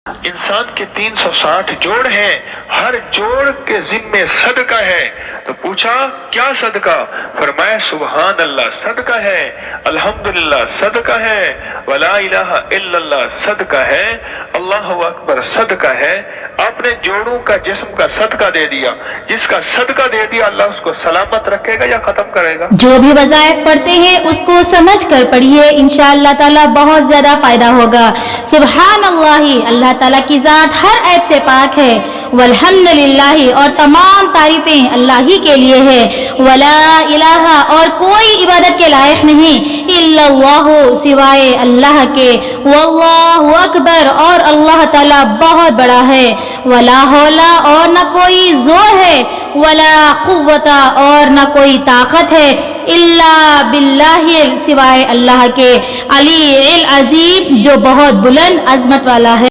इंसान के 360 जोड़ हैं, हर जोड़ के जिम्मे सदका है। तो पूछा क्या सदका? फरमाया सुभान अल्लाह सदका है, अल्हम्दुलिल्लाह सदका है, वला इलाहा इल्लल्लाह सदका है, अल्लाहु अकबर सदका है। आपने जोड़ों का जिस्म का सदका दे दिया, जिसका सदका दे दिया अल्लाह उसको सलामत रखेगा या खत्म करेगा? जो भी वज़ाइफ पढ़ते हैं उसको समझ कर पढ़िए, इंशाअल्लाह ताला बहुत ज्यादा फायदा होगा। सुभान अल्लाही, अल्लाह ताला की जात हर ऐब से पाक है। वल्हम्दुलिल्लाही, और तमाम तारीफें अल्लाह ही के लिए है। वला इलाहा, और कोई इबादत के लायक नहीं, इल्लल्लाहु, सिवाय अल्लाह के। वल्लाहु अकबर, और अल्लाह ताला बहुत बड़ा है। वला हौला, और न कोई जोर है, वला कुव्वता, और न कोई ताकत है, इल्ला बिल्लाहिल, सिवाय अल्लाह के। अली अल अजीम, जो बहुत बुलंद अजमत वाला है।